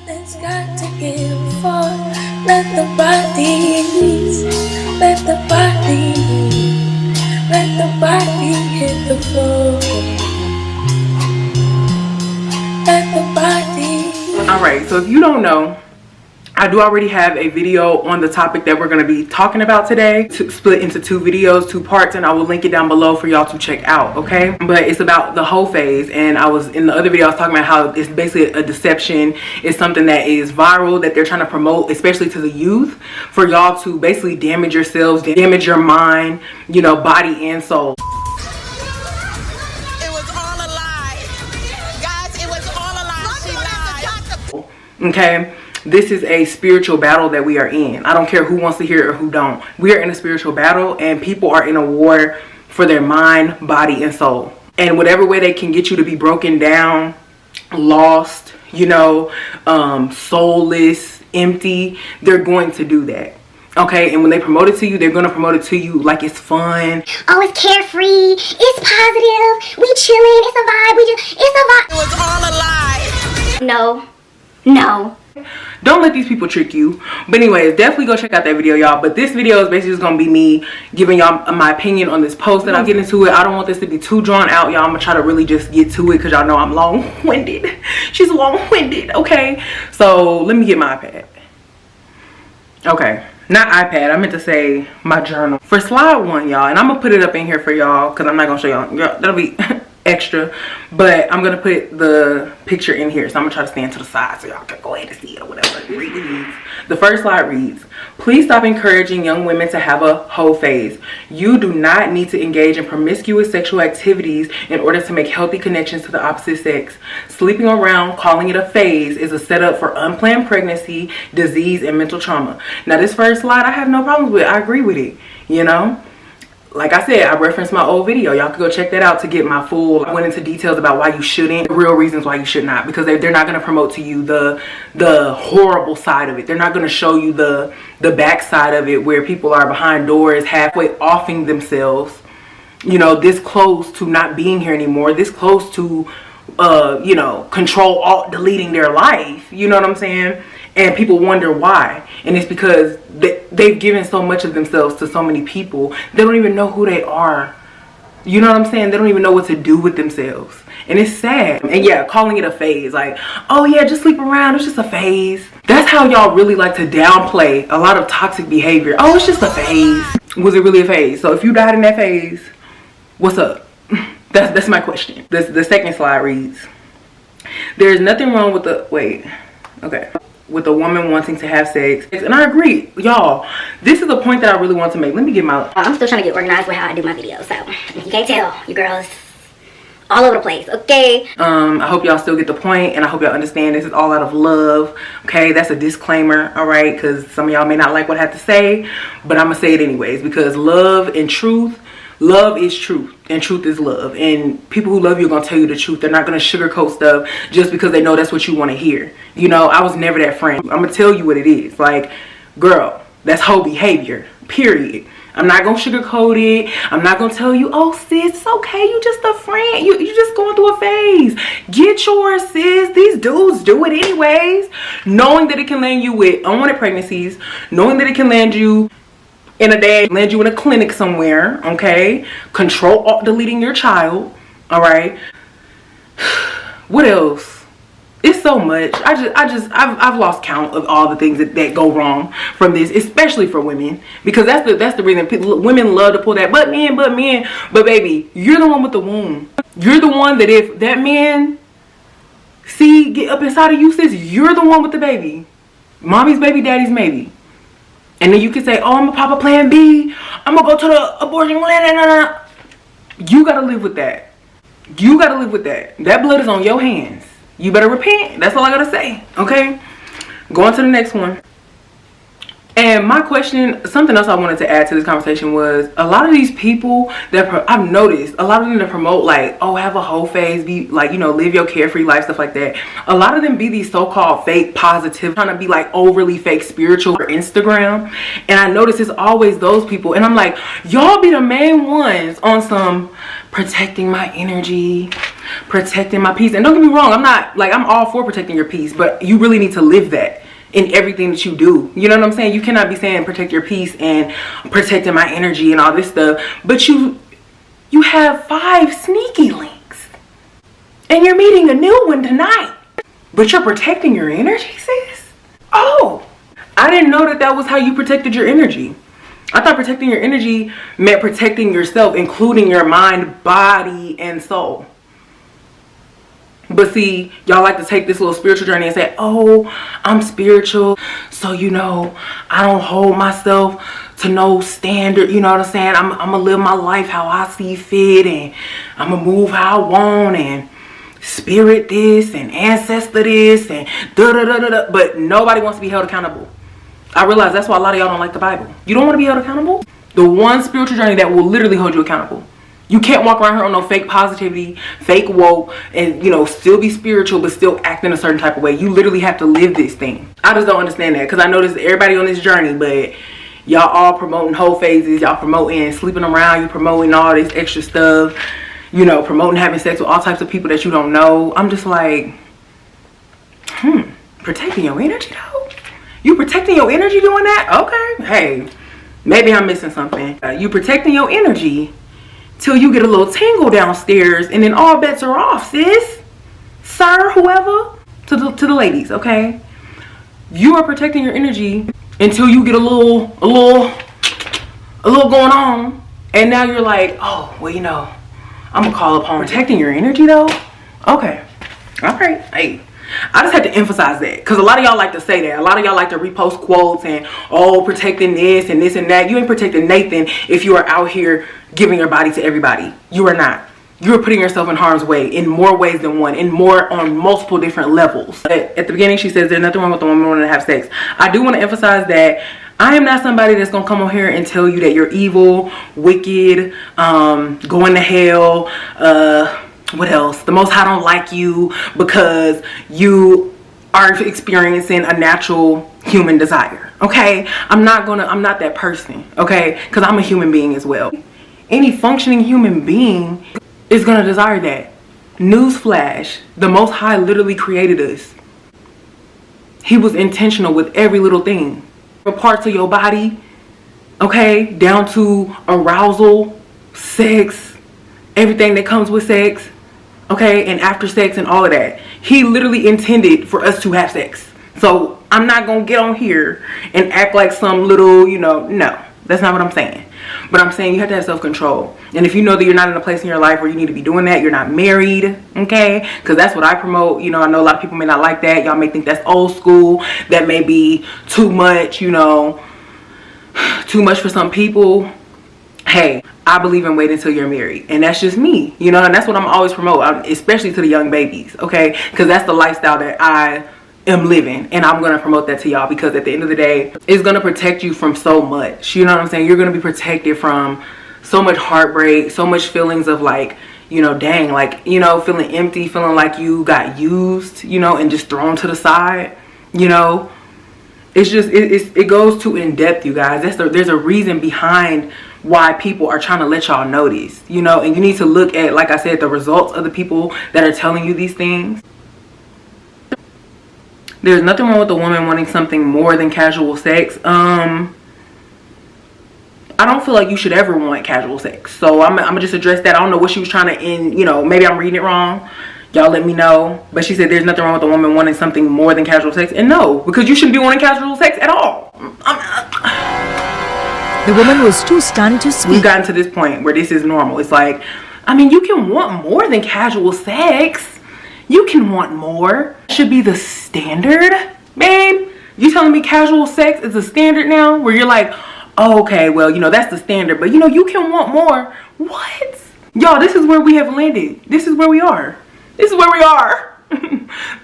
Something's got to give for. Let the body ease. Let the body. Let the body hit the floor. Let the body. Alright, so if you don't know, I do already have a video on the topic that we're going to be talking about today, split into two videos, two parts, and I will link it down below for y'all to check out, okay? But it's about the whole phase, and I was in the other video I was talking about how it's basically a deception. It's something that is viral that they're trying to promote, especially to the youth, for y'all to basically damage yourselves, damage your mind, you know, body and soul. It was all a lie. Guys, it was all a lie. She lied. Okay? This is a spiritual battle that we are in. I don't care who wants to hear it or who don't. We are in a spiritual battle, and people are in a war for their mind, body, and soul. And whatever way they can get you to be broken down, lost, you know, soulless, empty, they're going to do that. Okay, and when they promote it to you, they're going to promote it to you like it's fun. Oh, it's carefree, it's positive, we chilling, it's a vibe, it's a vibe. It was all a lie. No, no. Don't let these people trick you. But anyways, definitely go check out that video, y'all. But this video is basically just gonna be me giving y'all my opinion on this post that I'm getting into it. I don't want this to be too drawn out, y'all. I'm gonna try to really just get to it because y'all know I'm long-winded. She's long-winded, okay? So let me get my iPad. Okay, not iPad, I meant to say my journal. For slide one, y'all, and I'm gonna put it up in here for y'all because I'm not gonna show y'all. That'll be extra, but I'm gonna put the picture in here, so I'm gonna try to stand to the side so y'all can go ahead and see it or whatever. The first slide reads, please stop encouraging young women to have a hoe phase. You do not need to engage in promiscuous sexual activities in order to make healthy connections to the opposite sex. Sleeping around, calling it a phase, is a setup for unplanned pregnancy, disease, and mental trauma. Now this first slide I have no problems with. I agree with it, you know. Like I said, I referenced my old video. Y'all can go check that out to get my full. I went into details about why you shouldn't, the real reasons why you should not, because they're not going to promote to you the horrible side of it. They're not going to show you the back side of it where people are behind doors halfway offing themselves, you know, this close to not being here anymore, this close to you know, control alt deleting their life, you know what I'm saying? And people wonder why, and it's because they've given so much of themselves to so many people, they don't even know who they are. You know what I'm saying? They don't even know what to do with themselves, and it's sad. And yeah, calling it a phase, like, oh yeah, just sleep around, it's just a phase. That's how y'all really like to downplay a lot of toxic behavior. Oh, it's just a phase. Was it really a phase? So if you died in that phase, what's up? That's my question. The second slide reads, there's nothing wrong with the with a woman wanting to have sex. And I agree, y'all. This is the point that I really want to make. Let me get my... I'm still trying to get organized with how I do my videos, so if you can't tell, your girl's all over the place, okay? I hope y'all still get the point, and I hope y'all understand this is all out of love, okay? That's a disclaimer, all right? Because some of y'all may not like what I have to say, but I'm gonna say it anyways, because love and truth, love is truth, and truth is love. And people who love you are going to tell you the truth. They're not going to sugarcoat stuff just because they know that's what you want to hear. You know, I was never that friend. I'm going to tell you what it is. Like, girl, that's whole behavior, period. I'm not going to sugarcoat it. I'm not going to tell you, oh, sis, it's okay. You just a friend. You just going through a phase. Get yours, sis. These dudes do it anyways. Knowing that it can land you with unwanted pregnancies. Knowing that it can land you in a day, land you in a clinic somewhere, okay? Control alt deleting your child, all right? What else? It's so much. I've lost count of all the things that go wrong from this, especially for women, because that's the reason women love to pull that, but but baby, you're the one with the womb. You're the one that if that man get up inside of you, sis, you're the one with the baby. Mommy's baby, daddy's maybe. And then you can say, oh, I'm gonna pop a plan B. I'm gonna go to the abortion clinic. You gotta live with that. You gotta live with that. That blood is on your hands. You better repent. That's all I gotta say. Okay? Going to the next one. And my question, something else I wanted to add to this conversation was, a lot of these people that I've noticed, a lot of them that promote like, oh, have a whole phase, be like, you know, live your carefree life, stuff like that. A lot of them be these so-called fake positive, trying to be like overly fake spiritual for Instagram. And I notice it's always those people. And I'm like, y'all be the main ones on some protecting my energy, protecting my peace. And don't get me wrong, I'm all for protecting your peace, but you really need to live that in everything that you do. You know what I'm saying? You cannot be saying protect your peace and protecting my energy and all this stuff, but you have 5 sneaky links and you're meeting a new one tonight, but you're protecting your energy, sis? Oh, I didn't know that was how you protected your energy. I thought protecting your energy meant protecting yourself, including your mind, body, and soul. But see, y'all like to take this little spiritual journey and say, oh, I'm spiritual, so I don't hold myself to no standard. You know what I'm saying? I'm gonna live my life how I see fit, and I'm gonna move how I want, and spirit this and ancestor this and da-da-da-da-da. But nobody wants to be held accountable. I realize that's why a lot of y'all don't like the Bible. You don't want to be held accountable? The one spiritual journey that will literally hold you accountable. You can't walk around here on no fake positivity, fake woke, and still be spiritual but still act in a certain type of way. You literally have to live this thing. I just don't understand that, because I know this everybody on this journey, but y'all all promoting whole phases, y'all promoting sleeping around, you promoting all this extra stuff, promoting having sex with all types of people that you don't know. I'm just like, protecting your energy though? You protecting your energy doing that? Okay, hey, maybe I'm missing something. You protecting your energy till you get a little tingle downstairs, and then all bets are off, sis, sir, whoever, to the ladies, okay? You are protecting your energy until you get a little going on, and now you're like, oh, well, I'm gonna call upon protecting your energy though. Okay, all right, hey. I just had to emphasize that, because a lot of y'all like to say that. A lot of y'all like to repost quotes and, oh, protecting this and this and that. You ain't protecting Nathan if you are out here giving your body to everybody. You are not. You are putting yourself in harm's way in more ways than one, on multiple different levels. At the beginning, she says there's nothing wrong with the woman wanting to have sex. I do want to emphasize that I am not somebody that's going to come on here and tell you that you're evil, wicked, going to hell, what else? The Most High don't like you because you are experiencing a natural human desire. Okay, I'm not that person. Okay, because I'm a human being as well. Any functioning human being is gonna desire that. Newsflash: the Most High literally created us. He was intentional with every little thing. Parts of your body, okay, down to arousal, sex, everything that comes with sex. Okay, and after sex and all of that. He literally intended for us to have sex. So I'm not gonna get on here and act like some little, no, that's not what I'm saying. But I'm saying you have to have self-control. And if you know that you're not in a place in your life where you need to be doing that, you're not married, okay? Because that's what I promote. I know a lot of people may not like that. Y'all may think that's old school. That may be too much, too much for some people. Hey, I believe in waiting until you're married, and that's just me, and that's what I'm always promote, especially to the young babies, okay? Because that's the lifestyle that I am living, and I'm going to promote that to y'all, because at the end of the day, it's going to protect you from so much. You know what I'm saying? You're going to be protected from so much heartbreak, so much feelings of like, dang, like, feeling empty, feeling like you got used, and just thrown to the side, It's just, it goes too in depth, you guys. There's a reason behind why people are trying to let y'all know this, and you need to look at, like I said, the results of the people that are telling you these things. There's nothing wrong with a woman wanting something more than casual sex. I don't feel like you should ever want casual sex. So I'm gonna just address that. I don't know what she was trying to end, maybe I'm reading it wrong. Y'all let me know. But she said there's nothing wrong with a woman wanting something more than casual sex. And no, because you shouldn't be wanting casual sex at all. The woman was too stunned to speak. We've gotten to this point where this is normal. It's like, you can want more than casual sex. You can want more. It should be the standard, babe. You telling me casual sex is the standard now? Where you're like, oh, okay, well, that's the standard. But, you can want more. What? Y'all, this is where we have landed. This is where we are. This is where we are.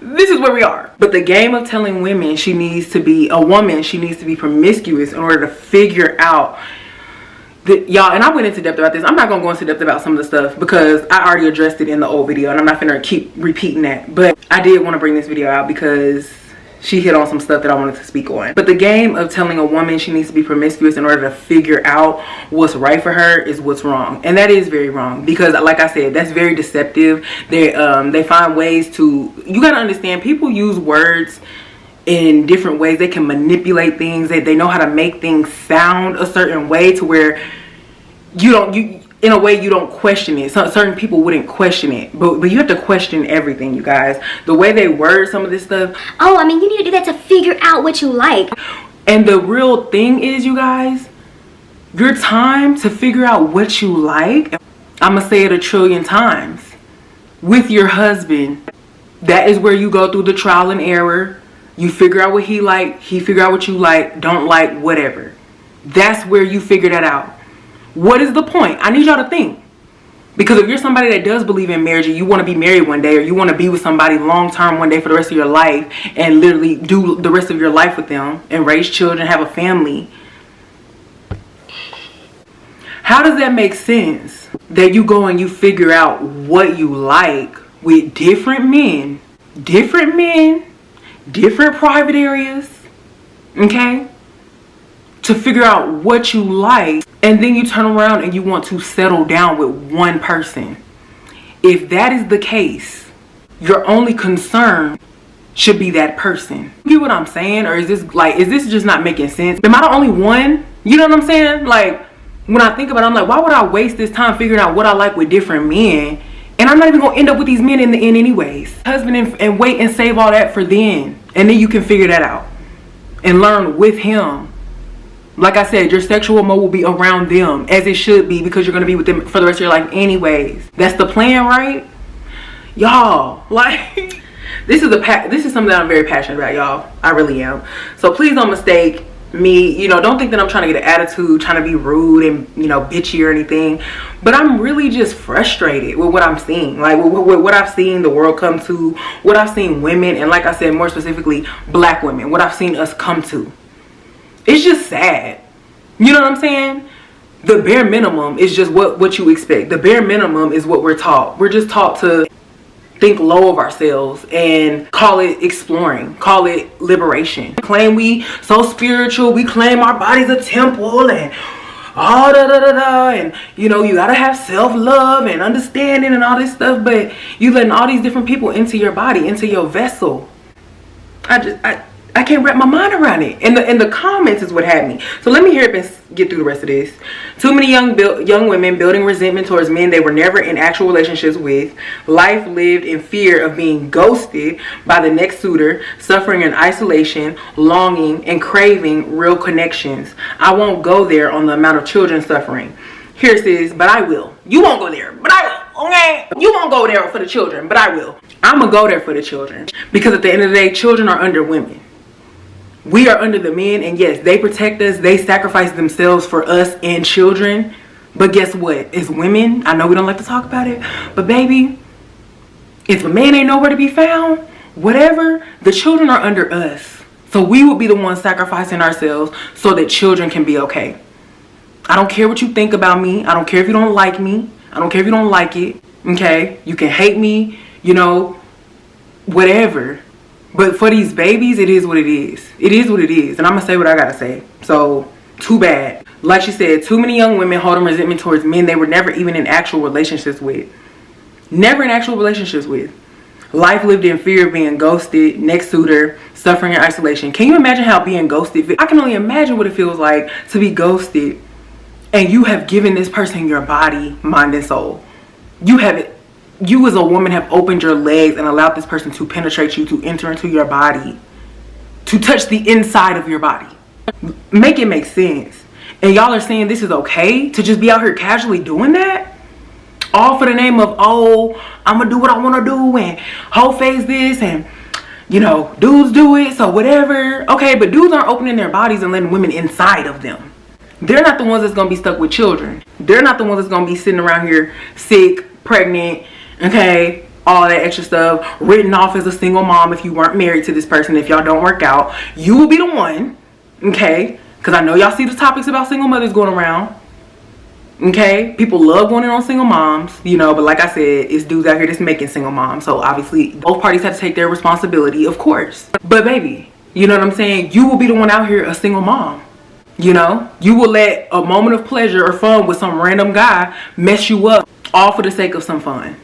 This is where we are. But the game of telling women she needs to be promiscuous in order to figure out that, y'all, and I went into depth about this. I'm not gonna go into depth about some of the stuff because I already addressed it in the old video, and I'm not gonna keep repeating that. But I did want to bring this video out because she hit on some stuff that I wanted to speak on. But the game of telling a woman she needs to be promiscuous in order to figure out what's right for her is what's wrong. And that is very wrong, because like I said, that's very deceptive. They find ways to, you got to understand, people use words in different ways. They can manipulate things. They know how to make things sound a certain way to where in a way you don't question it. Certain people wouldn't question it, but you have to question everything, you guys. The way they word some of this stuff. Oh, I mean, you need to do that to figure out what you like. And the real thing is, you guys, your time to figure out what you like, I'm gonna say it 1,000,000,000 times, with your husband. That is where you go through the trial and error. You figure out what he like, he figure out what you like, don't like, whatever. That's where you figure that out. What is the point? I need y'all to think. Because if you're somebody that does believe in marriage and you want to be married one day, or you want to be with somebody long term one day for the rest of your life and literally do the rest of your life with them and raise children, have a family, how does that make sense that you go and you figure out what you like with different men, different private areas, okay, to figure out what you like, and then you turn around and you want to settle down with one person? If that is the case, your only concern should be that person. You get what I'm saying? Or is this just not making sense? Am I the only one? You know what I'm saying? Like, when I think about it, I'm like, why would I waste this time figuring out what I like with different men, and I'm not even gonna end up with these men in the end anyways? Husband, and wait and save all that for then, and then you can figure that out and learn with him. Like I said, your sexual mode will be around them, as it should be, because you're going to be with them for the rest of your life anyways. That's the plan, right? Y'all, like, this is something that I'm very passionate about, y'all. I really am. So please don't mistake me. Don't think that I'm trying to get an attitude, trying to be rude and, bitchy or anything. But I'm really just frustrated with what I'm seeing. Like, with what I've seen the world come to, what I've seen women, and like I said, more specifically, black women, what I've seen us come to. It's just sad. You know what I'm saying? The bare minimum is just what you expect. The bare minimum is what we're taught. We're just taught to think low of ourselves and call it exploring, call it liberation. Claim we so spiritual, we claim our body's a temple and all and you gotta have self-love and understanding and all this stuff, but you letting all these different people into your body, into your vessel. I can't wrap my mind around it. And the comments is what had me. So let me hear it and get through the rest of this. Too many young women building resentment towards men they were never in actual relationships with. Life lived in fear of being ghosted by the next suitor. Suffering in isolation, longing, and craving real connections. I won't go there on the amount of children suffering. Here it says, but I will. You won't go there, but I will. Okay? You won't go there for the children, but I will. I'm going to go there for the children. Because at the end of the day, children are under women. We are under the men, and yes, they protect us. They sacrifice themselves for us and children. But guess what? As women, I know we don't like to talk about it, but baby, if a man ain't nowhere to be found, whatever, the children are under us. So we will be the ones sacrificing ourselves so that children can be okay. I don't care what you think about me. I don't care if you don't like me. I don't care if you don't like it. Okay? You can hate me, whatever. But for these babies, it is what it is. It is what it is. And I'm going to say what I got to say. So, too bad. Like she said, too many young women holding resentment towards men they were never even in actual relationships with. Never in actual relationships with. Life lived in fear of being ghosted, next suitor, suffering in isolation. Can you imagine how being ghosted? I can only imagine what it feels like to be ghosted and you have given this person your body, mind, and soul. You as a woman have opened your legs and allowed this person to penetrate you, to enter into your body, to touch the inside of your body. Make it make sense. And y'all are saying this is okay to just be out here casually doing that? All for the name of, oh, I'm going to do what I want to do and whole face this and, dudes do it, so whatever. Okay, but dudes aren't opening their bodies and letting women inside of them. They're not the ones that's going to be stuck with children. They're not the ones that's going to be sitting around here sick, pregnant, okay, all that extra stuff, written off as a single mom if you weren't married to this person. If y'all don't work out, you will be the one, okay, because I know y'all see the topics about single mothers going around. Okay, people love going in on single moms, you know, but like I said, it's dudes out here that's making single moms. So obviously both parties have to take their responsibility, of course. But baby, you know what I'm saying? You will be the one out here a single mom. You know, you will let a moment of pleasure or fun with some random guy mess you up, all for the sake of some fun.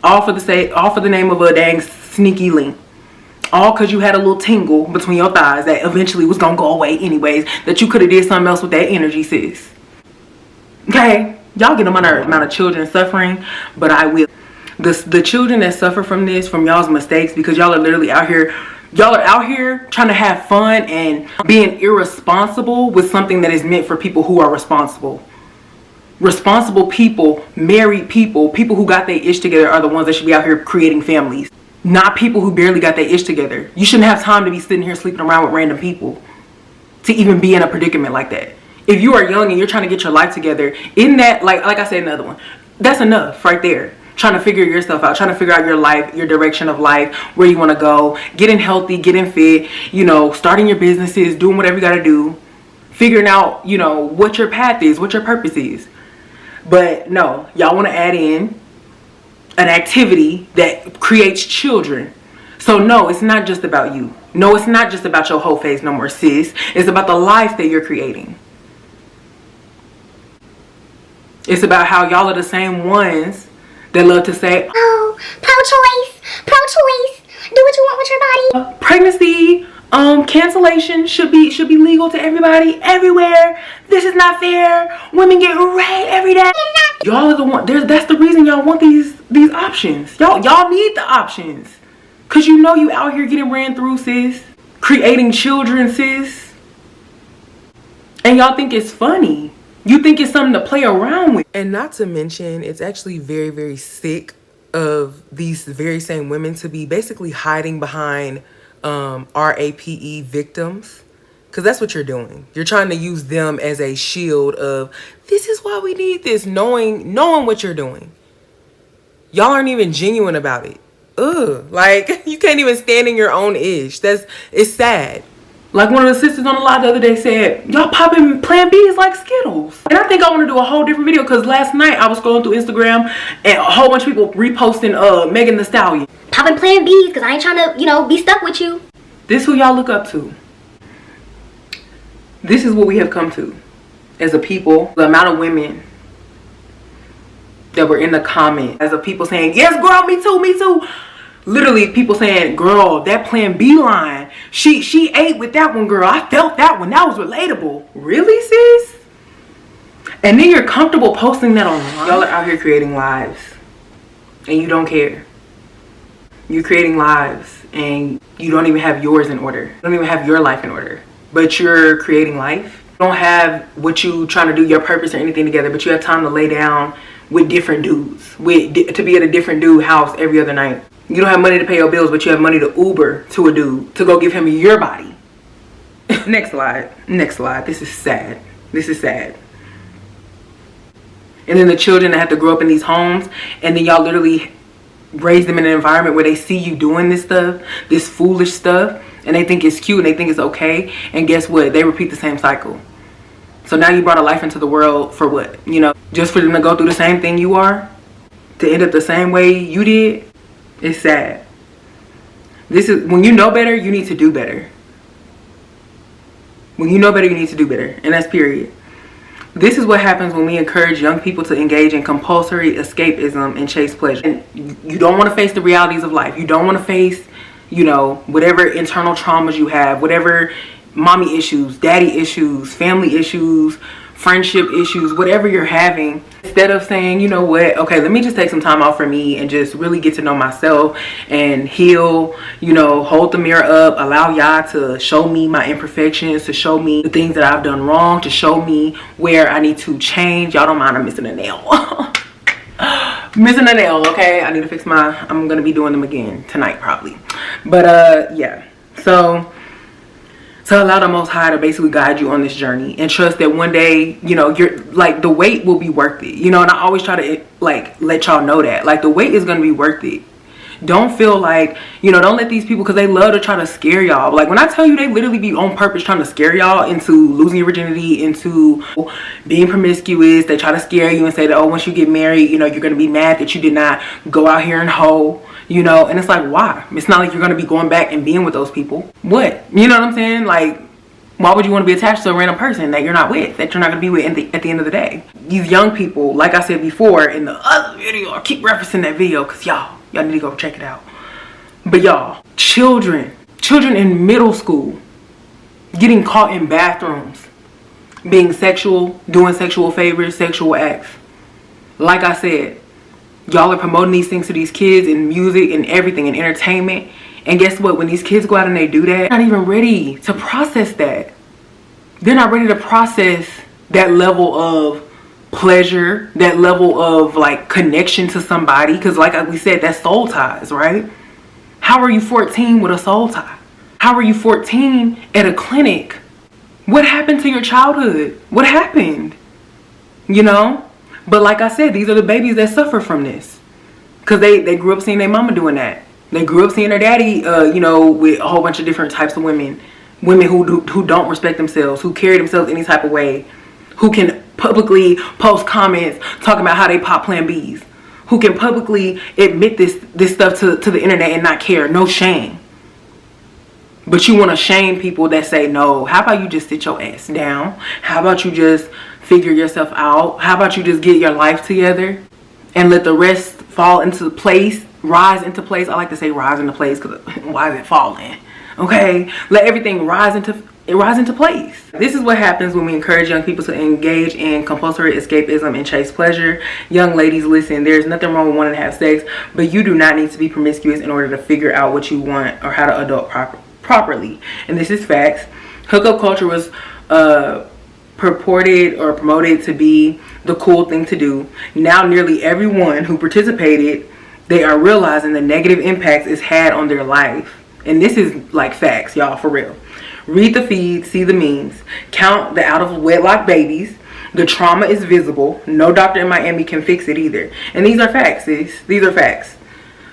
All for the name of a dang sneaky link. All because you had a little tingle between your thighs that eventually was gonna go away anyways, that you could have did something else with that energy, sis. Okay, y'all get on my nerves, amount of children suffering, but I will. The children that suffer from this, from y'all's mistakes, because y'all are literally out here, trying to have fun and being irresponsible with something that is meant for people who are responsible. Responsible people, married people, people who got their ish together are the ones that should be out here creating families. Not people who barely got their ish together. You shouldn't have time to be sitting here sleeping around with random people to even be in a predicament like that. If you are young and you're trying to get your life together, isn't that, like I said, another one, that's enough right there. Trying to figure yourself out, trying to figure out your life, your direction of life, where you want to go, getting healthy, getting fit, you know, starting your businesses, doing whatever you got to do, figuring out, you know, what your path is, what your purpose is. But no, y'all want to add in an activity that creates children. So no, it's not just about you. No, it's not just about your whole face no more, sis. It's about the life that you're creating. It's about how y'all are the same ones that love to say, Oh, pro-choice, do what you want with your body. Pregnancy cancellation should be legal to everybody, everywhere. This is not fair. Women get raped every day. Y'all are the one. That's the reason y'all want these options. Y'all need the options, cause you know you out here getting ran through, sis. Creating children, sis. And y'all think it's funny. You think it's something to play around with. And not to mention, it's actually very, very sick of these very same women to be basically hiding behind RAPE victims. Because that's what you're doing. You're trying to use them as a shield of, this is why we need this, knowing what you're doing. Y'all aren't even genuine about it. Ugh, like, you can't even stand in your own ish. It's sad. Like one of the sisters on the live the other day said, y'all popping Plan B's like Skittles. And I think I want to do a whole different video, because last night I was scrolling through Instagram and a whole bunch of people reposting Megan Thee Stallion. Popping Plan B's because I ain't trying to, you know, be stuck with you. This who y'all look up to. This is what we have come to as a people. The amount of women that were in the comments as of people saying, yes girl, me too. Literally people saying, girl, that Plan B line, she ate with that one, girl. I felt that one. That was relatable. Really, sis? And then you're comfortable posting that online. Y'all are out here creating lives and you don't care. You're creating lives and you don't even have yours in order. You don't even have your life in order, but you're creating life. You don't have what you trying to do, your purpose or anything together, but you have time to lay down with different dudes, to be at a different dude house every other night. You don't have money to pay your bills, but you have money to Uber to a dude to go give him your body. Next slide. This is sad. And then the children that have to grow up in these homes, and then y'all literally raise them in an environment where they see you doing this stuff, this foolish stuff, and they think it's cute and they think it's okay. And guess what? They repeat the same cycle. So now you brought a life into the world for what? You know, just for them to go through the same thing you are, to end up the same way you did. It's sad. This is when you know better, you need to do better. When you know better, you need to do better. And that's period. This is what happens when we encourage young people to engage in compulsory escapism and chase pleasure. And you don't want to face the realities of life. You don't want to face, you know, whatever internal traumas you have, whatever mommy issues, daddy issues, family issues, friendship issues, whatever you're having. Instead of saying, you know what, okay, let me just take some time out for me and just really get to know myself and heal, you know, hold the mirror up, allow y'all to show me my imperfections, to show me the things that I've done wrong, to show me where I need to change. Y'all don't mind I'm missing a nail. Missing a nail, okay? I need to fix I'm gonna be doing them again tonight probably. But yeah, so to allow the Most High to basically guide you on this journey and trust that one day, you know, you're like, the wait will be worth it, you know. And I always try to like let y'all know that, like, the wait is going to be worth it. Don't feel like, you know, don't let these people, because they love to try to scare y'all. Like when I tell you, they literally be on purpose trying to scare y'all into losing your virginity, into being promiscuous. They try to scare you and say that, oh, once you get married, you know, you're going to be mad that you did not go out here and hoe, you know. And it's like, why? It's not like you're going to be going back and being with those people. What? You know what I'm saying? Like, why would you want to be attached to a random person that you're not with, that you're not going to be with at the end of the day? These young people, like I said before in the other video, I keep referencing that video because y'all need to go check it out. But y'all, children in middle school getting caught in bathrooms, being sexual, doing sexual favors, sexual acts. Like I said, y'all are promoting these things to these kids in music and everything, and entertainment. And guess what? When these kids go out and they do that, they're not even ready to process that. They're not ready to process that level of pleasure, that level of like connection to somebody. Because like we said, that's soul ties, right? How are you 14 with a soul tie? How are you 14 at a clinic? What happened to your childhood? What happened? You know? But like I said, these are the babies that suffer from this. Because they grew up seeing their mama doing that. They grew up seeing their daddy, you know, with a whole bunch of different types of women. Women who don't respect themselves, who carry themselves any type of way, who can publicly post comments talking about how they pop Plan Bs, who can publicly admit this stuff to the internet and not care, no shame. But you want to shame people that say, no, how about you just sit your ass down? How about you just figure yourself out? How about you just get your life together and let the rest fall into place? Rise into place. I like to say rise into place because why is it falling? Okay, let everything rise into place. This is what happens when we encourage young people to engage in compulsory escapism and chase pleasure. Young ladies, listen, there's nothing wrong with wanting to have sex, but you do not need to be promiscuous in order to figure out what you want or how to adult properly. And this is facts. Hookup culture was purported or promoted to be the cool thing to do. Now nearly everyone who participated, they are realizing the negative impacts it's had on their life. And this is like facts, y'all, for real. Read the feed, see the memes, count the out of wedlock babies. The trauma is visible. No doctor in Miami can fix it either. And these are facts, sis. These are facts.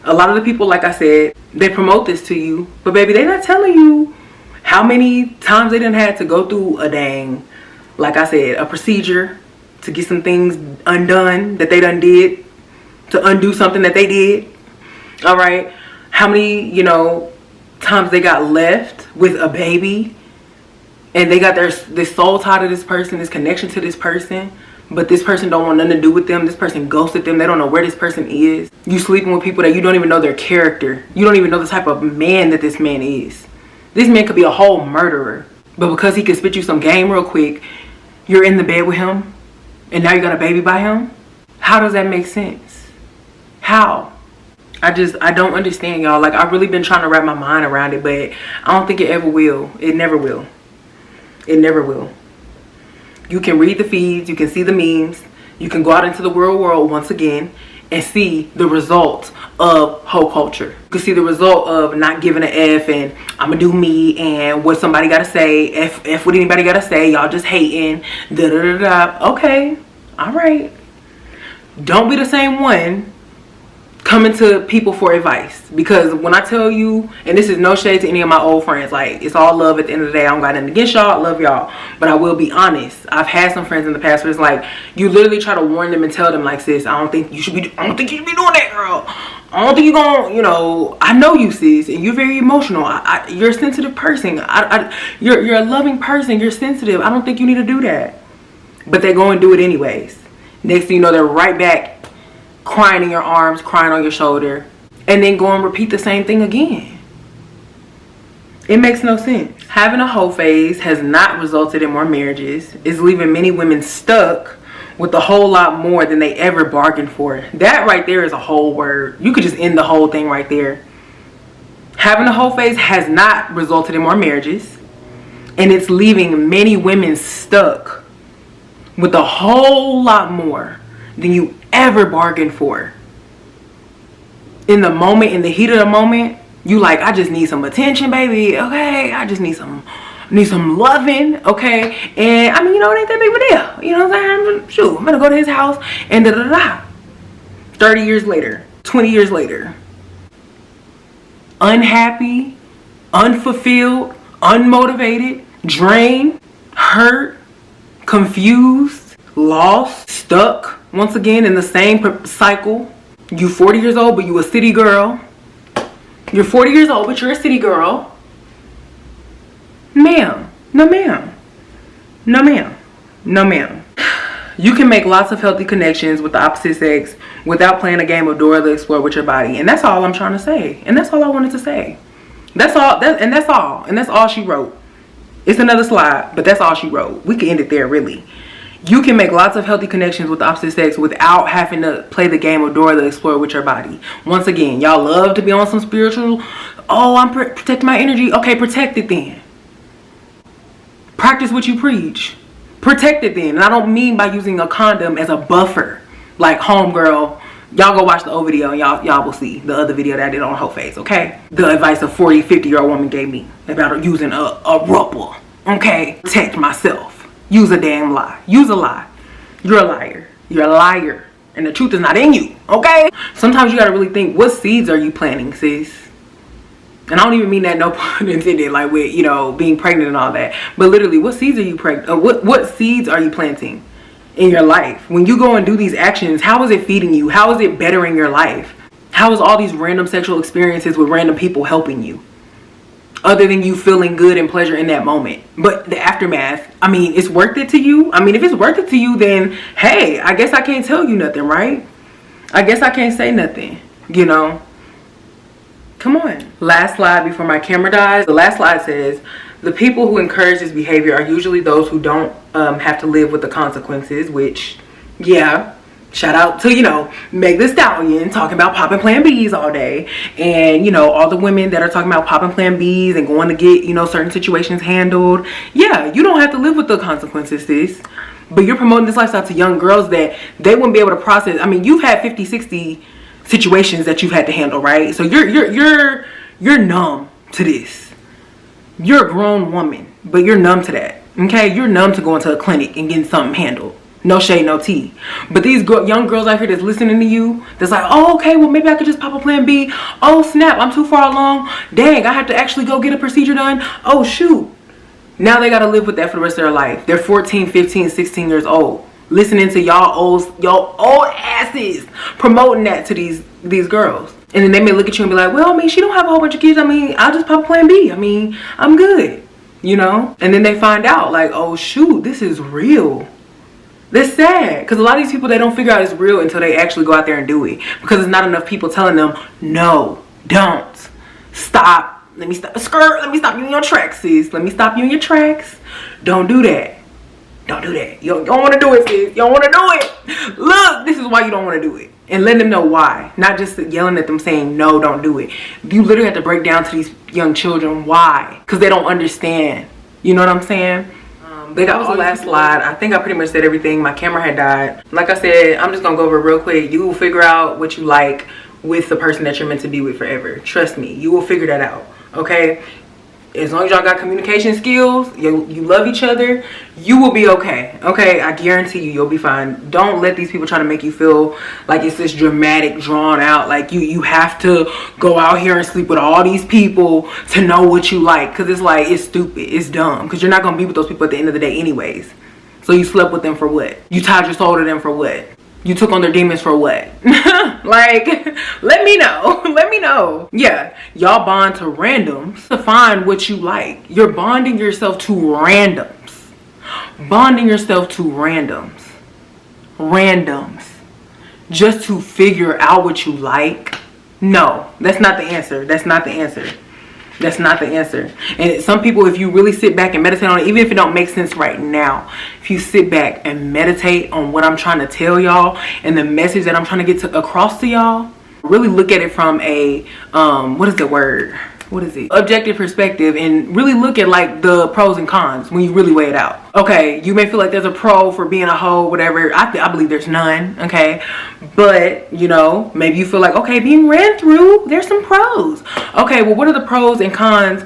A lot of the people, like I said, they promote this to you, but baby, they're not telling you how many times they done had to go through a dang, like I said, a procedure to get some things undone that they done did, to undo something that they did. All right, how many, you know, times they got left with a baby and they got this soul tie to this person, this connection to this person, but this person don't want nothing to do with them. This person ghosted them. They don't know where this person is. You sleeping with people that you don't even know their character. You don't even know the type of man that this man is. This man could be a whole murderer, but because he can spit you some game real quick, you're in the bed with him and now you got a baby by him. How does that make sense? How? I don't understand, y'all. Like, I've really been trying to wrap my mind around it, but I don't think it ever will. It never will. It never will. You can read the feeds, you can see the memes, you can go out into the real world once again and see the result of hoe culture. You can see the result of not giving an F and I'ma do me and what somebody gotta say, F what anybody gotta say, y'all just hating, da da da da. Okay, alright. Don't be the same one coming to people for advice, because when I tell you, and this is no shade to any of my old friends, like, it's all love at the end of the day. I don't got nothing against y'all, I love y'all, but I will be honest, I've had some friends in the past where it's like, you literally try to warn them and tell them like, sis, I don't think you should be doing that, girl. I don't think you're gonna, you know, I know you, sis, and you're very emotional. You're a sensitive person. You're a loving person. You're sensitive. I don't think you need to do that. But they go and do it anyways. Next thing you know, they're right back crying in your arms, crying on your shoulder, and then go and repeat the same thing again. It makes no sense. Having a hoe phase has not resulted in more marriages. It's leaving many women stuck with a whole lot more than they ever bargained for. That right there is a whole word. You could just end the whole thing right there. Having a hoe phase has not resulted in more marriages, and it's leaving many women stuck with a whole lot more than you ever bargained for. In the moment, in the heat of the moment, you like, I just need some attention, baby. Okay, I just need some loving. Okay, and I mean, you know, it ain't that big of a deal. You know what I'm saying? Shoot, I'm gonna go to his house and da da da. 30 years later, 20 years later, unhappy, unfulfilled, unmotivated, drained, hurt, confused, lost, stuck once again in the same cycle. You 40 years old, but you a city girl. You're 40 years old, but you're a city girl. Ma'am. No, ma'am. No, ma'am. No, ma'am. You can make lots of healthy connections with the opposite sex without playing a game of Dora the Explorer with your body. And that's all I'm trying to say. And that's all I wanted to say. That's all. And that's all. And that's all she wrote. It's another slide, but that's all she wrote. We can end it there, really. You can make lots of healthy connections with the opposite sex without having to play the game of Dora the Explorer with your body. Once again, y'all love to be on some spiritual, oh, I'm protecting my energy. Okay, protect it then. Practice what you preach. Protect it then. And I don't mean by using a condom as a buffer. Like homegirl, y'all go watch the old video and y'all will see the other video that I did on whole face, okay? The advice a 40, 50-year-old woman gave me about using a rubber, okay? Protect myself. Use a damn lie. Use a lie. You're a liar. You're a liar. And the truth is not in you, okay? Sometimes you gotta really think, what seeds are you planting, sis? And I don't even mean that no pun intended, like with, you know, being pregnant and all that. But literally, what seeds are you what seeds are you planting in your life? When you go and do these actions, how is it feeding you? How is it bettering your life? How is all these random sexual experiences with random people helping you? Other than you feeling good and pleasure in that moment. But the aftermath, I mean, it's worth it to you? I mean, if it's worth it to you, then, hey, I guess I can't tell you nothing, right? I guess I can't say nothing, you know? Come on. Last slide before my camera dies. The last slide says, the people who encourage this behavior are usually those who don't have to live with the consequences, which, yeah. Shout out to, you know, Meg the Stallion talking about popping Plan Bs all day. And, you know, all the women that are talking about popping Plan Bs and going to get, you know, certain situations handled. Yeah, you don't have to live with the consequences, sis. But you're promoting this lifestyle to young girls that they wouldn't be able to process. I mean, you've had 50, 60 situations that you've had to handle, right? So you're numb to this. You're a grown woman, but you're numb to that. Okay? You're numb to going to a clinic and getting something handled. No shade, no tea. But these young girls out here that's listening to you, that's like, oh, okay, well, maybe I could just pop a Plan B. Oh, snap, I'm too far along. Dang, I have to actually go get a procedure done. Oh, shoot. Now they got to live with that for the rest of their life. They're 14, 15, 16 years old. Listening to y'all old asses promoting that to these girls. And then they may look at you and be like, well, I mean, she don't have a whole bunch of kids. I mean, I'll just pop a Plan B. I mean, I'm good. You know? And then they find out, like, oh, shoot, this is real. That's sad, because a lot of these people, they don't figure out it's real until they actually go out there and do it. Because there's not enough people telling them, no, don't, stop, let me stop, skirt, let me stop you in your tracks, sis. Let me stop you in your tracks. Don't do that. Don't do that. You don't want to do it, sis. You don't want to do it. Look, this is why you don't want to do it. And let them know why. Not just yelling at them saying, no, don't do it. You literally have to break down to these young children why. Because they don't understand. You know what I'm saying? But that was the last slide. I think I pretty much said everything. My camera had died. Like I said, I'm just gonna go over it real quick. You will figure out what you like with the person that you're meant to be with forever. Trust me, you will figure that out, okay? As long as y'all got communication skills, you love each other, you will be okay, okay? I guarantee you'll be fine. Don't let these people try to make you feel like it's this dramatic, drawn out, like you have to go out here and sleep with all these people to know what you like. Because it's like, it's stupid, it's dumb. Because you're not going to be with those people at the end of the day anyways. So you slept with them for what? You tied your soul to them for what? You took on their demons for what? Like, let me know. Let me know. Yeah, y'all bond to randoms to find what you like. You're bonding yourself to randoms. Bonding yourself to randoms. Randoms. Just to figure out what you like. No, that's not the answer. That's not the answer. That's not the answer. And some people, if you really sit back and meditate on it, even if it don't make sense right now, if you sit back and meditate on what I'm trying to tell y'all and the message that I'm trying to get across to y'all, really look at it from a what is the word? What is it? Objective perspective, and really look at like the pros and cons when you really weigh it out. Okay, you may feel like there's a pro for being a hoe, whatever. I believe there's none, okay? But, you know, maybe you feel like, okay, being ran through, there's some pros. Okay, well, what are the pros and cons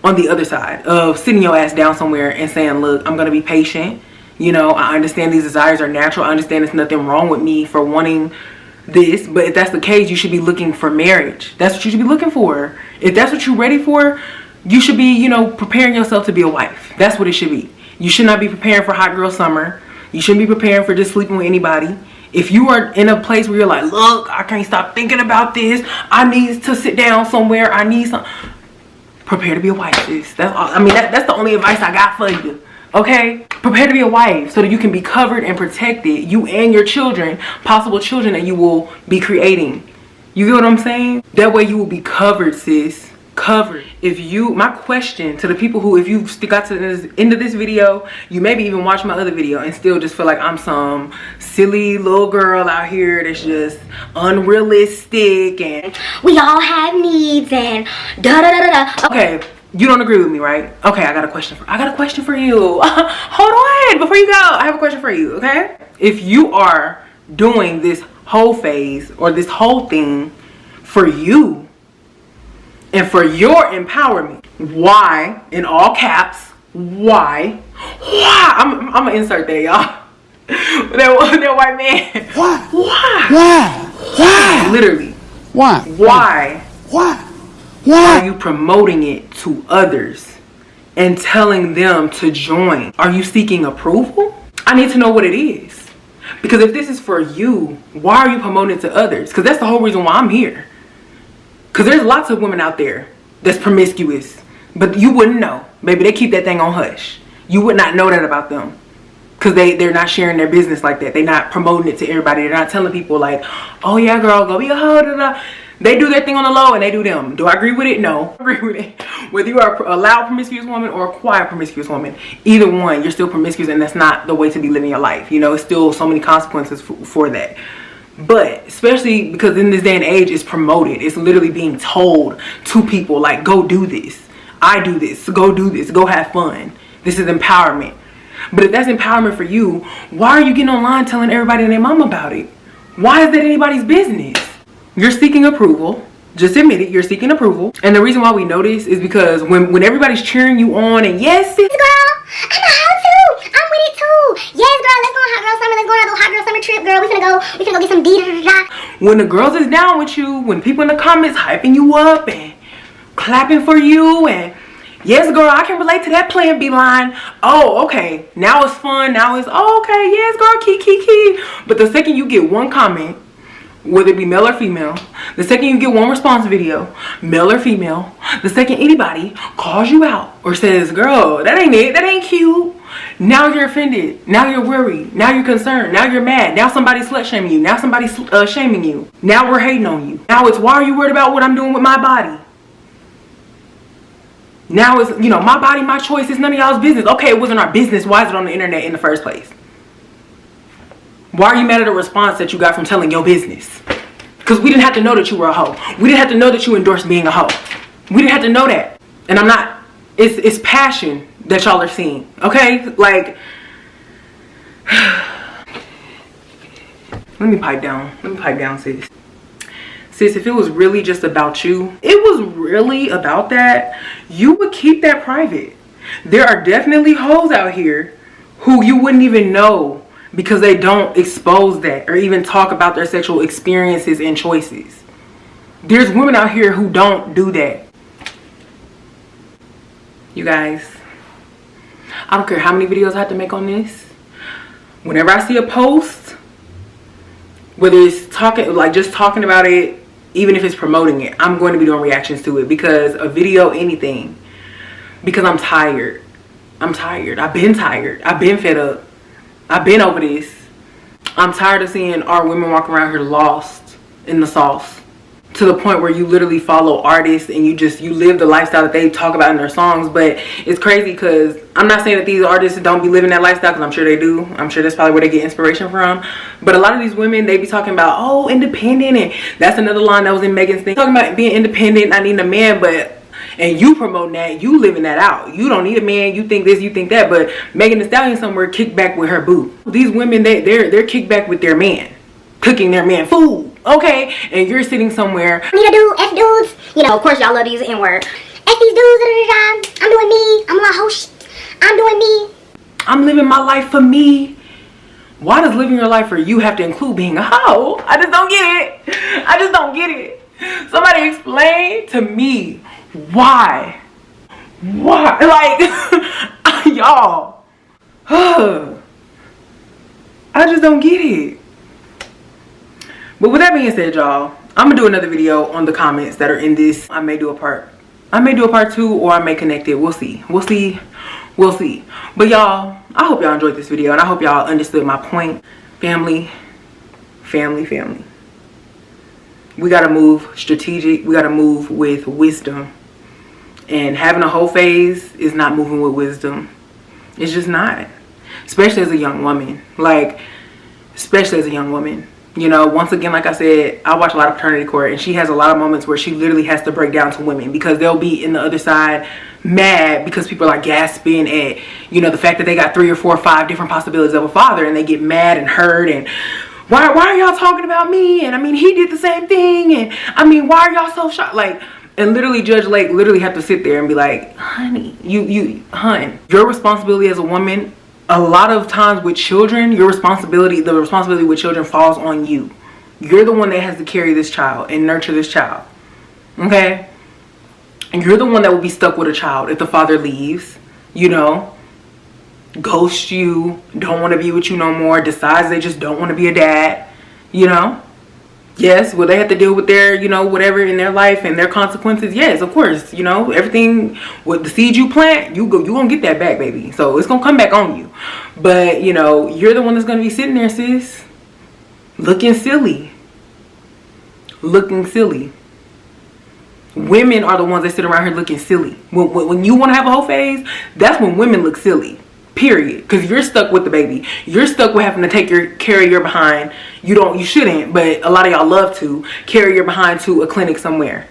on the other side of sitting your ass down somewhere and saying, look, I'm going to be patient. You know, I understand these desires are natural. I understand there's nothing wrong with me for wanting this, but if that's the case, you should be looking for marriage. That's what you should be looking for. If that's what you're ready for, you should be, you know, preparing yourself to be a wife. That's what it should be. You should not be preparing for hot girl summer. You shouldn't be preparing for just sleeping with anybody. If you are in a place where you're like, look, I can't stop thinking about this, I need to sit down somewhere, I need some, prepare to be a wife, sis. That's all. I mean, that's the only advice I got for you. Okay, prepare to be a wife so that you can be covered and protected, you and your children, possible children that you will be creating. You get what I'm saying? That way you will be covered, sis. Covered. If you, my question to the people who, if you got to the end of this video, you maybe even watch my other video and still just feel like I'm some silly little girl out here that's just unrealistic and we all have needs and da da da da da. Okay. You don't agree with me, right? Okay, I got a question for you. Hold on, before you go, I have a question for you, okay? If you are doing this whole phase or this whole thing for you and for your empowerment, why, in all caps, why, I'm gonna insert that, y'all. that white man. Why? Literally. Why? Why are you promoting it to others and telling them to join? Are you seeking approval? I need to know what it is. Because if this is for you, why are you promoting it to others? Because that's the whole reason why I'm here. Because there's lots of women out there that's promiscuous, but you wouldn't know. Maybe they keep that thing on hush. You would not know that about them. Because they're not sharing their business like that. They're not promoting it to everybody. They're not telling people like, oh yeah girl, go be a hoe, da da. They do their thing on the low and they do them. Do I agree with it? No. I agree with it. Whether you are a loud promiscuous woman or a quiet promiscuous woman, either one, you're still promiscuous and that's not the way to be living your life. You know, it's still so many consequences for that. But especially because in this day and age, it's promoted. It's literally being told to people like, go do this. I do this. Go do this. Go have fun. This is empowerment. But if that's empowerment for you, why are you getting online telling everybody and their mom about it? Why is that anybody's business? You're seeking approval. Just admit it, you're seeking approval. And the reason why we know this is because when everybody's cheering you on and yes, sis, girl, I know how to. I'm with it too. Yes, girl, let's go on hot girl summer. Let's go on a little hot girl summer trip, girl. We finna go get some da-da-da-da. When the girls is down with you, when people in the comments hyping you up and clapping for you and yes, girl, I can relate to that Plan B line. Oh, okay. Now it's fun. Now it's, oh, okay. Yes, girl, key. But the second you get one comment, whether it be male or female, the second you get one response video, male or female, the second anybody calls you out or says, girl, that ain't it, that ain't cute, now you're offended, now you're worried, now you're concerned, now you're mad, now somebody's slut shaming you, now somebody's shaming you, now we're hating on you, now it's, why are you worried about what I'm doing with my body? Now it's, you know, my body, my choice, it's none of y'all's business. Okay, it wasn't our business, why is it on the internet in the first place? Why are you mad at a response that you got from telling your business? Because we didn't have to know that you were a hoe. We didn't have to know that you endorsed being a hoe. We didn't have to know that. And I'm not, it's passion that y'all are seeing. Okay? Like, let me pipe down. Let me pipe down, sis. Sis, if it was really just about you, it was really about that, you would keep that private. There are definitely hoes out here who you wouldn't even know because they don't expose that or even talk about their sexual experiences and choices. There's women out here who don't do that. You guys, I don't care how many videos I have to make on this. Whenever I see a post, whether it's talking, like just talking about it, even if it's promoting it, I'm going to be doing reactions to it because a video, anything, because I'm tired. I'm tired. I've been tired. I've been fed up. I've been over this. I'm tired of seeing our women walk around here lost in the sauce to the point where you literally follow artists and you live the lifestyle that they talk about in their songs. But it's crazy because I'm not saying that these artists don't be living that lifestyle, because I'm sure they do. I'm sure that's probably where they get inspiration from. But a lot of these women, they be talking about, oh, independent, and that's another line that was in Megan's thing, talking about being independent, not needing a man. But and you promoting that, you living that out. You don't need a man, you think this, you think that. But Megan Thee Stallion somewhere kicked back with her boo. These women, they're kicked back with their man, cooking their man food. Okay, and you're sitting somewhere. I need to do F dudes. You know, of course y'all love to use the N-word. F these dudes, I'm doing me. I'm like, oh shit, I'm doing me. I'm living my life for me. Why does living your life for you have to include being a hoe? I just don't get it. I just don't get it. Somebody explain to me why. Like, y'all. I just don't get it. But with that being said, y'all, I'm gonna do another video on the comments that are in this. I may do a part 2, or I may connect it. We'll see. But y'all, I hope y'all enjoyed this video, and I hope y'all understood my point. Family. We gotta move strategic. We gotta move with wisdom. And having a whole phase is not moving with wisdom. It's just not. Especially as a young woman. Like, especially as a young woman. You know, once again, like I said, I watch a lot of Paternity Court, and she has a lot of moments where she literally has to break down to women, because they'll be in the other side mad because people are gasping at, you know, the fact that they got 3 or 4 or 5 different possibilities of a father, and they get mad and hurt, and why are y'all talking about me? And I mean, he did the same thing, and I mean, why are y'all so shocked? Like, and literally Judge Lake literally have to sit there and be like, honey, hun, your responsibility as a woman, a lot of times with children, the responsibility with children falls on you. You're the one that has to carry this child and nurture this child. Okay? And you're the one that will be stuck with a child if the father leaves, you know, ghosts you, don't want to be with you no more, decides they just don't want to be a dad, you know? Yes, will they have to deal with their, you know, whatever in their life and their consequences? Yes, of course. You know, everything, with the seed you plant, you gonna get that back, baby. So it's gonna come back on you. But, you know, you're the one that's gonna be sitting there, sis, looking silly. Women are the ones that sit around here looking silly. When you want to have a whole phase, that's when women look silly. Period. Because you're stuck with the baby. You're stuck with having to carry your behind. You shouldn't, but a lot of y'all love to carry your behind to a clinic somewhere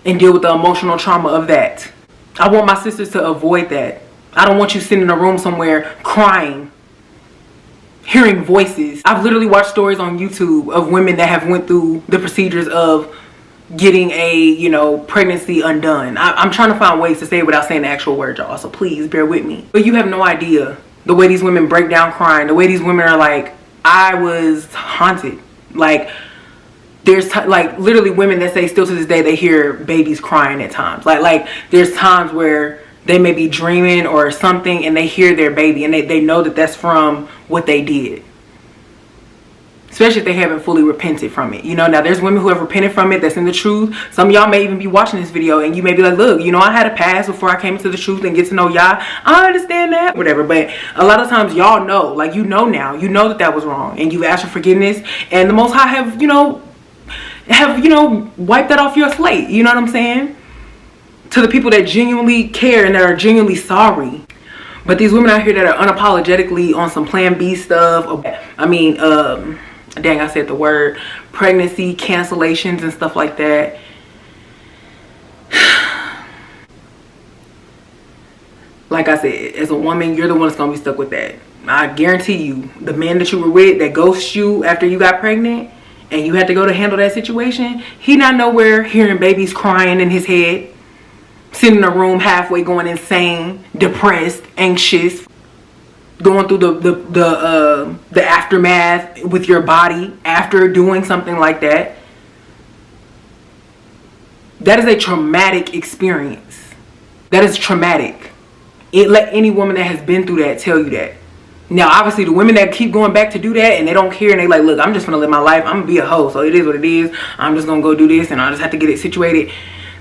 and deal with the emotional trauma of that. I want my sisters to avoid that. I don't want you sitting in a room somewhere crying, hearing voices. I've literally watched stories on YouTube of women that have went through the procedures of getting a, you know, pregnancy undone. I'm trying to find ways to say it without saying the actual word, y'all, so please bear with me. But you have no idea the way these women break down crying, the way these women are like, I was haunted. Like, there's like literally women that say still to this day they hear babies crying at times. Like there's times where they may be dreaming or something and they hear their baby, and they know that that's from what they did. Especially if they haven't fully repented from it. You know, now there's women who have repented from it, that's in the truth. Some of y'all may even be watching this video and you may be like, look, you know, I had a past before I came into the truth and get to know y'all. I understand that, whatever. But a lot of times y'all know, like, you know now. You know that was wrong, and you've asked for forgiveness, and the Most High have, you know, wiped that off your slate. You know what I'm saying? To the people that genuinely care and that are genuinely sorry. But these women out here that are unapologetically on some Plan B stuff, I mean, dang, I said the word, pregnancy cancellations and stuff like that. Like I said, as a woman, you're the one that's gonna be stuck with that. I guarantee you, the man that you were with that ghosted you after you got pregnant and you had to go to handle that situation, he not nowhere hearing babies crying in his head, sitting in a room halfway going insane, depressed, anxious, going through the aftermath with your body after doing something like that. That is a traumatic experience. That is traumatic. Let any woman that has been through that tell you that. Now, obviously, the women that keep going back to do that and they don't care and they like, look, I'm just gonna live my life. I'm gonna be a hoe, so it is what it is. I'm just gonna go do this and I just have to get it situated.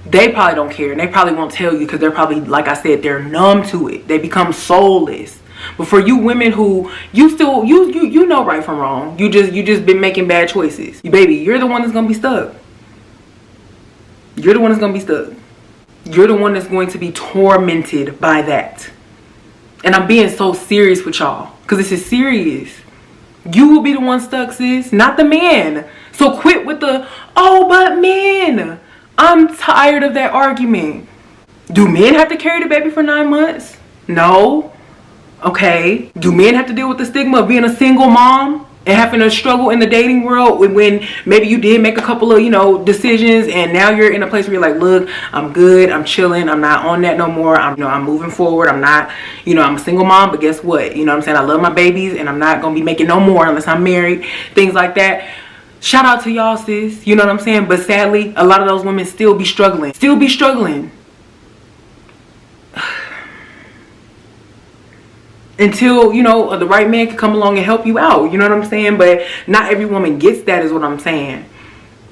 They probably don't care, and they probably won't tell you because they're probably, like I said, they're numb to it. They become soulless. But for you women who you know right from wrong, you just been making bad choices, baby, you're the one that's gonna be stuck. You're the one that's gonna be stuck. You're the one that's going to be tormented by that. And I'm being so serious with y'all because this is serious. You will be the one stuck, sis, not the man. So quit with the, oh, but men. I'm tired of that argument. Do men have to carry the baby for 9 months? No. Okay. Do men have to deal with the stigma of being a single mom and having to struggle in the dating world when maybe you did make a couple of, you know, decisions, and now you're in a place where you're like, look, I'm good, I'm chilling, I'm not on that no more, I'm, you know, I'm moving forward, I'm not, you know, I'm a single mom, but guess what, you know what I'm saying, I love my babies and I'm not gonna be making no more unless I'm married, things like that. Shout out to y'all, sis, you know what I'm saying? But sadly, a lot of those women still be struggling, until, you know, the right man can come along and help you out, you know what I'm saying? But not every woman gets that, is what I'm saying.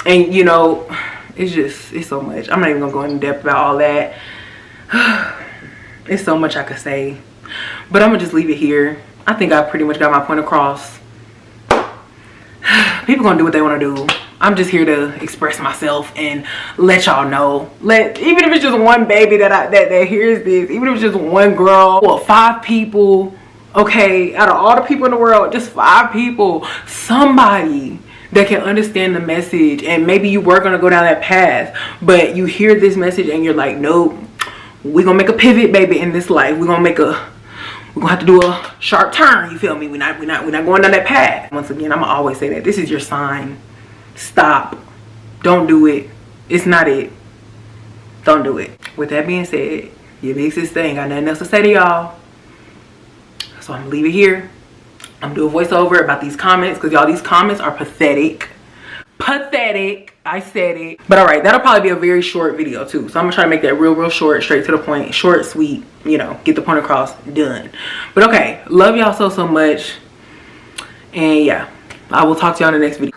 And, you know, it's so much. I'm not even gonna go in depth about all that. It's so much I could say, but I'm gonna just leave it here. I think I pretty much got my point across. People gonna do what they want to do. I'm just here to express myself and let y'all know. Even if it's just one baby that hears this, even if it's just one girl, well, 5 people, okay, out of all the people in the world, just 5 people, somebody that can understand the message. And maybe you were gonna go down that path, but you hear this message and you're like, nope, we're gonna make a pivot, baby, in this life. We're gonna have to do a sharp turn, you feel me? We're not going down that path. Once again, I'm gonna always say that this is your sign. Stop. Don't do it. It's not it. Don't do it. With that being said, your big sis ain't got nothing else to say to y'all, so I'm gonna leave it here. I'm gonna do a voiceover about these comments, because y'all, these comments are pathetic. I said it. But all right, that'll probably be a very short video too, so I'm gonna try to make that real short, straight to the point, short, sweet, you know, get the point across, done. But okay, love y'all so much, and yeah, I will talk to y'all in the next video.